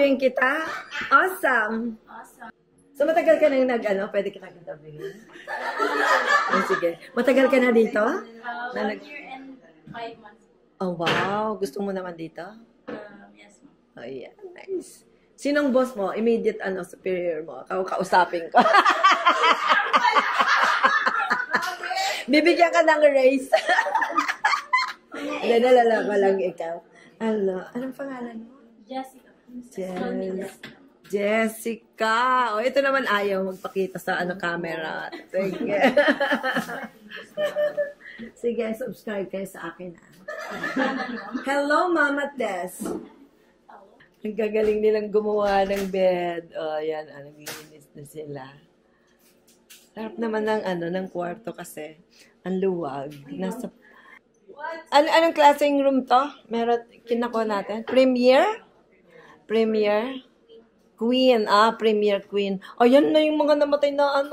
Interviewin kita? Awesome! Awesome. So, matagal ka nang pwede kita interviewin? Sige. Matagal ka na dito? 1 year and 5 months. Oh, wow. Gusto mo naman dito? Yes, ma'am. Oh, yeah. Nice. Sinong boss mo? Immediate, superior mo? Kausapin ko. Bibigyan ka ng raise. Nalala ko lang ikaw. Anong pangalan mo? Jessica. Jessica. O, ito naman ayaw magpakita sa camera. Sige. Sige, subscribe kayo sa akin. Hello, Mama Tess. Ang gagaling nilang gumawa ng bed. O, yan. Naglilinis na sila. Sarap naman ng kwarto kasi. Ang luwag. Anong klaseng room to? Meron, kinakuha natin? Premier? Queen. Premier Queen. Ayan na yung mga namatay na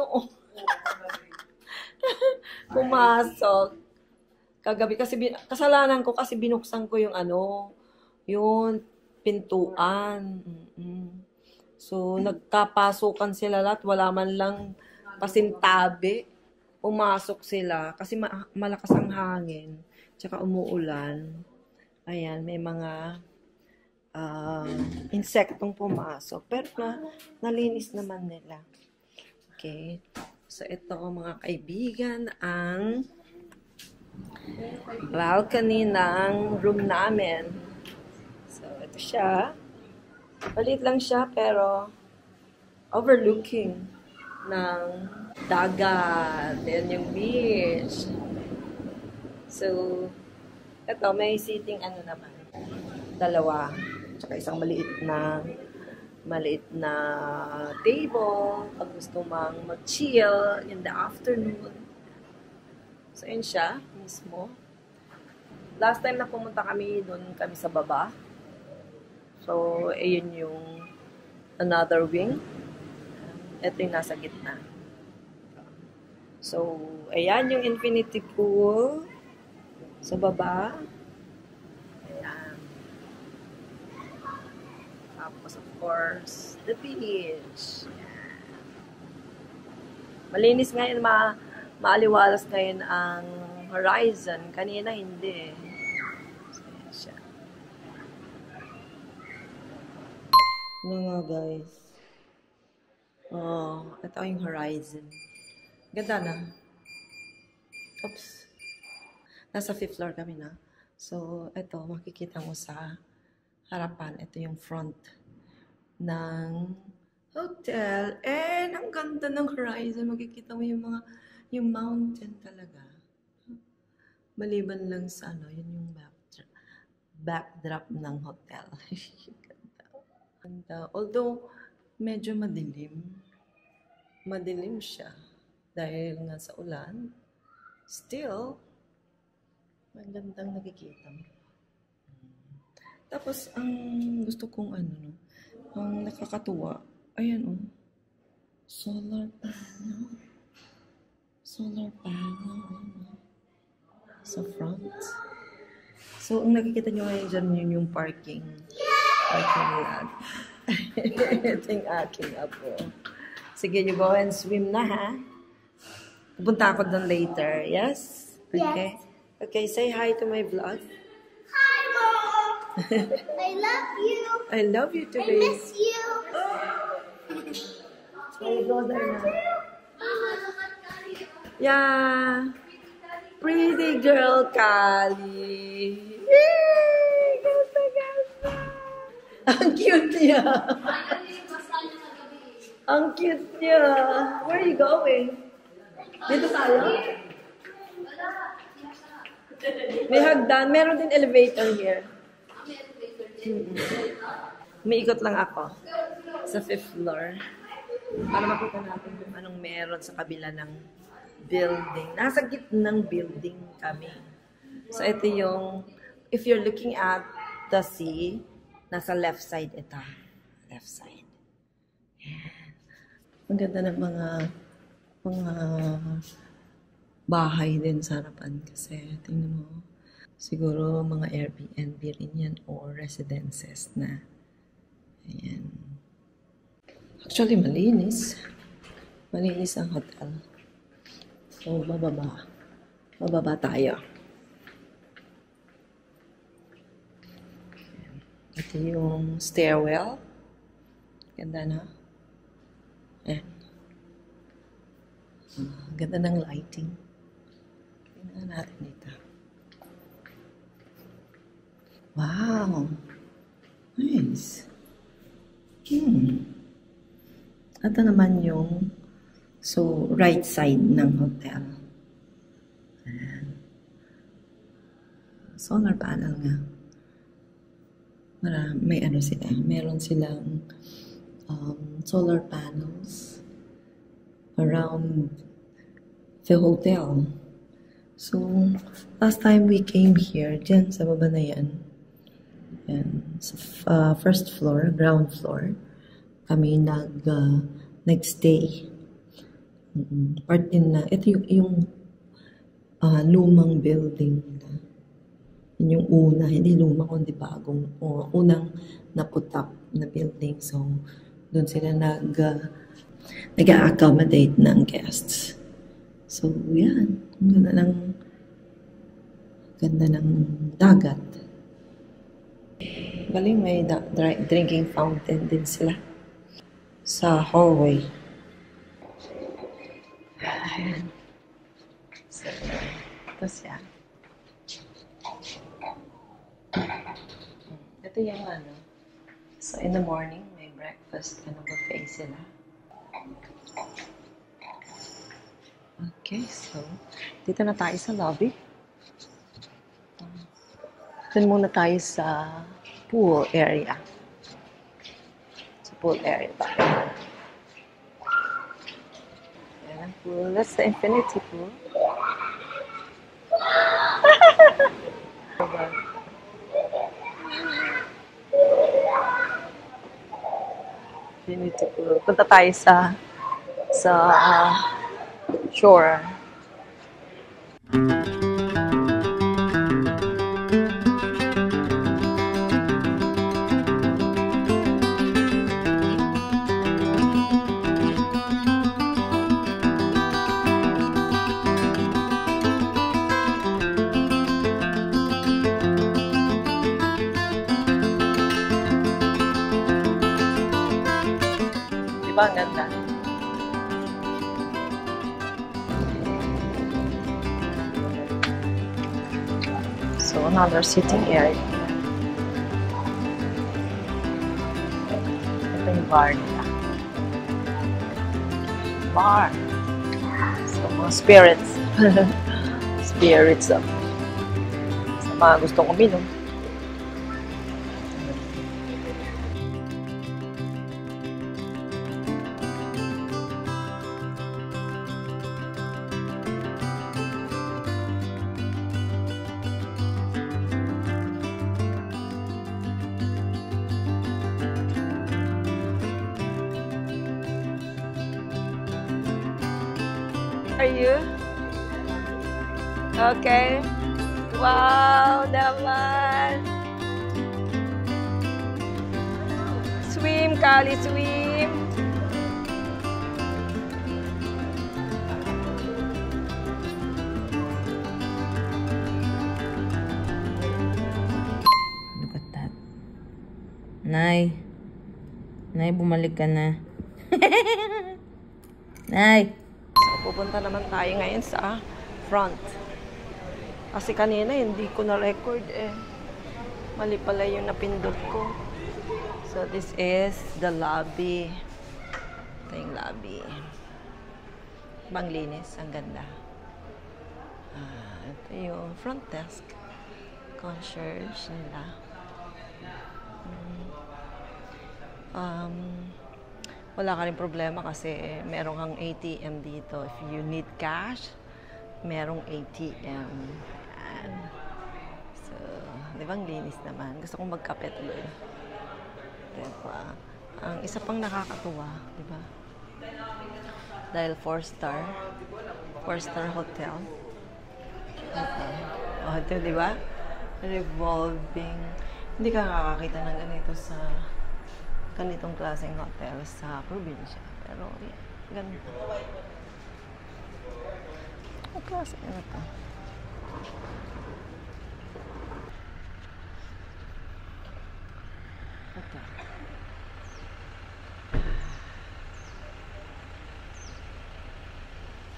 pumasok. Kagabi kasi, kasalanan ko kasi binuksan ko yung pintuan. So, nagkapasukan sila lahat. Wala man lang pasintabi. Pumasok sila kasi malakas ang hangin. Tsaka umuulan. Ayan, may mga insektong pumasok. Pero nalinis naman nila. Okay. So, ito mga kaibigan, ang balcony ng room namin. So, ito siya. Maliit lang siya, pero overlooking ng dagat. Yan yung beach. So, ito, may seating naman. 2. Tsaka isang maliit na table pag gusto mang mag-chill in the afternoon. So, yun siya mismo. Last time na pumunta kami, doon kami sa baba. So, ayun yung another wing. Ito yung nasa gitna. So, ayan yung infinity pool sa baba. Ayan. Tapos, of course, the beach. Ayan. Malinis ngayon, maaliwalas ngayon ang horizon. Kanina, hindi. So, ayan siya. Mga guys. Oh, ito yung horizon. Ganda na. Oops. Nasa 5th floor kami na. So, ito, makikita mo sa harapan. Ito yung front ng hotel. And, ang ganda ng horizon. Makikita mo yung mountain talaga. Maliban lang sa yun yung backdrop ng hotel. Ganda. Although, medyo madilim. Madilim siya. Dahil nga sa ulan. Still, magandang nakikita mo. Tapos, ang gusto kong ang nakakatuwa, ayan solar panel. Solar panel. Sa front. So, ang nakikita nyo ngayon dyan, yun yung parking. Parking lot. Ito yung aking apo. Sige, you go and swim na, ha? Pupunta ako doon later. Yes? Okay. Yes. Okay, say hi to my vlog. Hi, Mom! I love you. I love you too, I babe. miss you. So, you go there na. Yeah. Pretty girl, Kali. Yay! Ganda. Ang cute niya. Ang cute niya. Where are you going? Dito tayo? May hagdan. Meron din elevator here. May ikot lang ako sa 5th floor. Para makita natin kung anong meron sa kabila ng building. Nasa gitnang building kami. So, ito yung, if you're looking at the sea, nasa left side ito. Left side. Yan. Ang ganda ng mga bahay din sa harapan kasi tingnan mo, siguro mga Airbnb rin yan or residences na. Ayan. Actually, malinis. Malinis ang hotel. So, bababa. Bababa tayo. Ito yung stairwell. Ganda na. Ayan. Ganda ng lighting. Tingnan natin dito. Wow! Nice! Ito naman yung right side ng hotel. Ayan. Solar panel nga. May ano sila. Meron silang solar panels around the hotel. So, last time we came here, dyan sa baba na yan, sa first floor, ground floor, kami nag-stay. Part din na, ito yung lumang building na. Yun yung una, hindi lumang, kundi bagong, unang naputap na building. So, doon sila nag-accommodate ng guests. So, yan. Ang ganda ng dagat. Galing, may drinking fountain din sila sa hallway. Ayan. So, ito siya. Ito yung ano. So, in the morning, may breakfast buffet sila. Okay, so, dito na tayo sa lobby. Dito muna tayo sa pool area. Sa pool area tayo. Ayan ang pool. That's the infinity pool. Infinity pool. Punta tayo sa shore. Diba ang ganda? So, another sitting area. Ito yung bar nila. Bar. So, mga spirits. Spirits of sa mga gustong uminom. Are you? Okay. Wow, naman. Swim, Kali, swim. Look at that. Nay. Nay, bumalik ka na. Nay. Pupunta naman tayo ngayon sa front. Kasi kanina hindi ko na-record eh. Mali pala yung napindot ko. So this is the lobby. Ito yung lobby. Banglinis. Ang ganda. Ito yung front desk. Concierge nila. Wala ka rin problema kasi merong kang ATM dito. If you need cash, merong ATM. Ayan. So, di ba ang linis naman? Gusto kong magkape tuloy. Diba? Ang isa pang nakakatuwa, di ba? Dahil 4-star hotel. Okay. Oh, ito, di ba? Revolving. Hindi ka nakakakita ng ganito sa ganitong klaseng hotel sa probinsya. Pero, yeah, ganito. Ang klase na ito. Ito.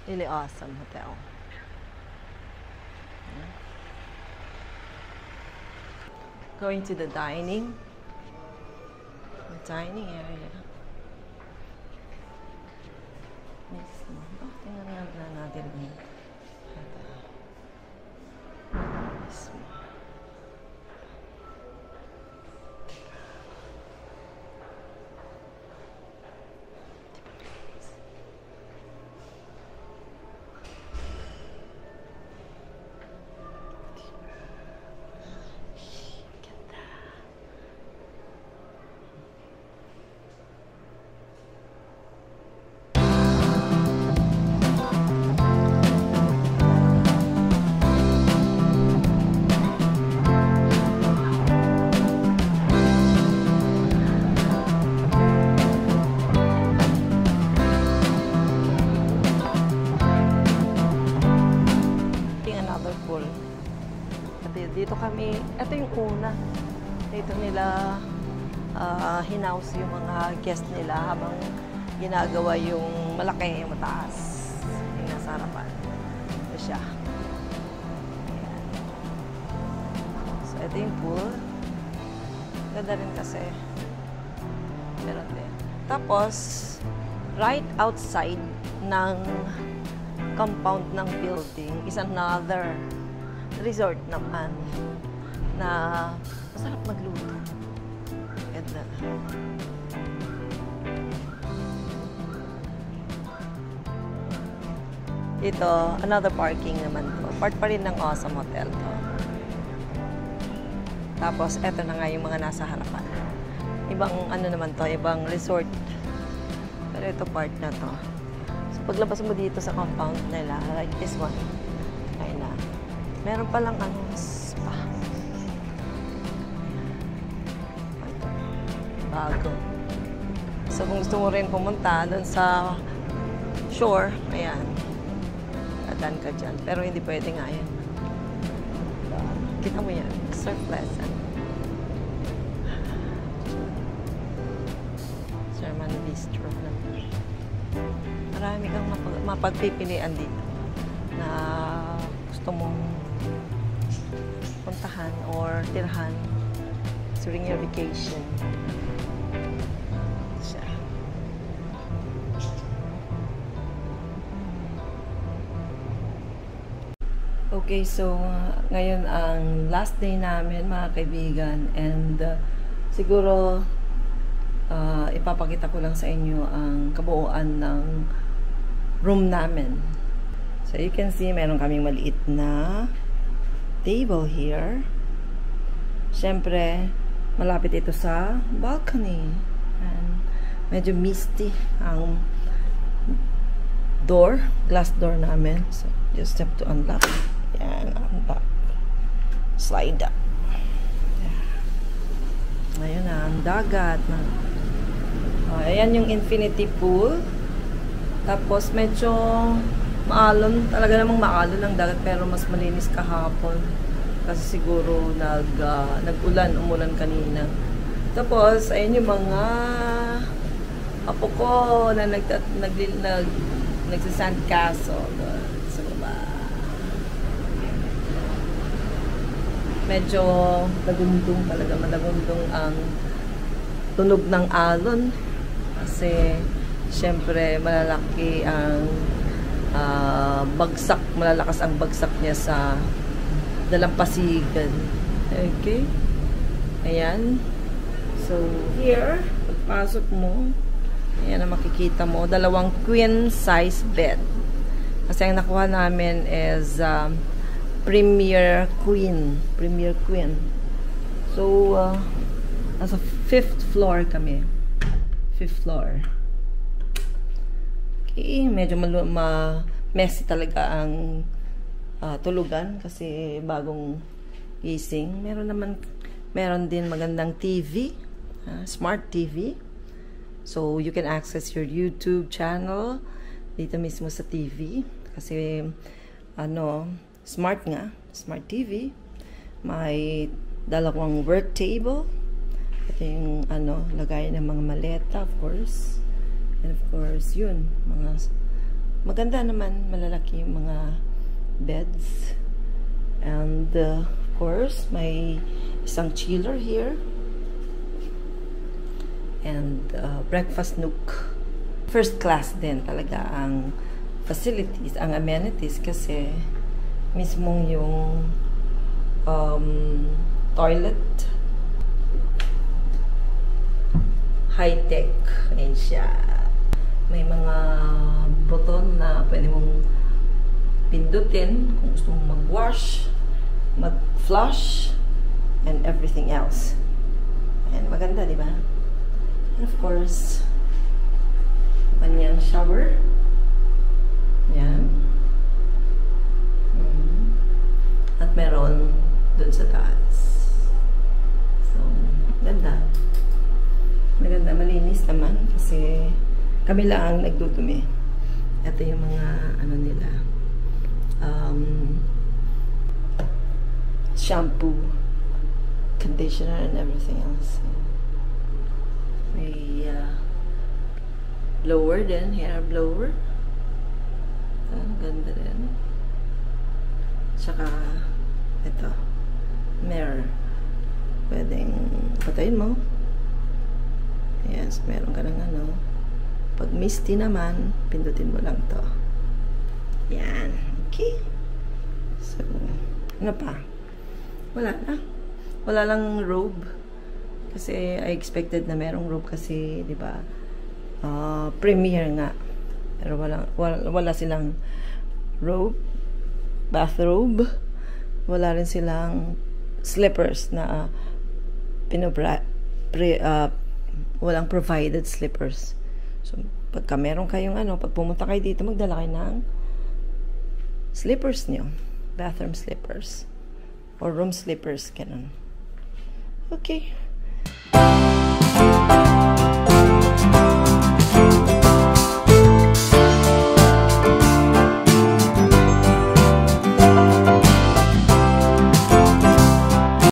Really awesome hotel. Going to the dining area. Mismo. Oh, tingnan nga natin. Mismo. Dito kami, ito yung una. Dito nila hinaus yung mga guest nila habang ginagawa yung malaki, yung mataas. Yung nasa harapan. Ito siya. Ayan. So, ito yung pool. Ganda rin kasi. Meron din. Tapos, right outside ng compound ng building is another resort naman na masarap magluto. Ganda. Dito, another parking naman to. Part pa rin ng Awesome Hotel to. Tapos, eto na nga yung mga nasa harapan. Ibang ano naman to, ibang resort. Pero ito part na to. So, paglabas mo dito sa compound nila, like this one, ayun na. Meron palang ano, spa. Ito. Bago. So, kung gusto mo rin pumunta doon sa shore, ayan. Adan ka dyan. Pero hindi pwede nga yan. Kita mo yan. Surf lesson. Sherman Bistro. Marami kang mapagpipilian dito na gusto mong puntahan or tirhan during your vacation. Siya. Okay, so ngayon ang last day namin mga kaibigan and siguro ipapakita ko lang sa inyo ang kabuuan ng room namin. So you can see meron kaming maliit na table here. Siyempre, malapit ito sa balcony. And medyo misty ang door, glass door namin. So, just have to unlock. Yan, unlock. Slide up. Ayan na, ang dagat. Ayan yung infinity pool. Tapos, medyo maalon, talaga namang maalon ang dagat pero mas malinis kahapon kasi siguro umulan kanina. Tapos ayun yung mga apo ko na nagsasand castle sa baba. Medyo nagundong talaga, malagundong ang tunog ng alon kasi syempre malalaki ang bagsak, malalakas ang bagsak niya sa dalampasigan. Okay? Ayan. So, here, pagpasok mo, ayan ang makikita mo, dalawang queen size bed. Kasi ang nakuha namin is Premier Queen. Premier Queen. So, nasa 5th floor kami. 5th floor. Okay, medyo messy talaga ang tulugan kasi bagong gising. Meron din magandang TV, smart TV. So, you can access your YouTube channel dito mismo sa TV. Kasi, smart nga. Smart TV. May dalawang work table. Ito yung, lagayan ng mga maleta, of course. And of course, yun. Maganda naman, malalaki yung mga beds. And, of course, may isang chiller here. And breakfast nook. First class din talaga ang facilities, ang amenities kasi mismong yung toilet high-tech. Ayan siya. May mga button na pwede mong pindutin kung gusto mong mag-wash, mag-flush, and everything else. Ayan, maganda, di ba? And of course, kanyang shower. Yan. At meron dun sa taas. So, ganda. Maganda, malinis naman kasi kami lang ang nagdudumi. Ito yung mga, nila, shampoo, conditioner, and everything else. May blower din, hair blower. Ganda din. Tsaka ito, mirror. Pwedeng patayin mo. Yes, meron ka ng pag misty naman, pindutin mo lang to. Yan. Okay. So, ano pa? Wala na. Wala lang robe. Kasi I expected na merong robe kasi, di ba, premiere nga. Pero wala silang robe, bathrobe. Wala rin silang slippers na walang provided slippers. So, pagka meron kayong pag pumunta kayo dito, magdala kayo ng slippers nyo. Bathroom slippers. Or room slippers, ganun. Okay.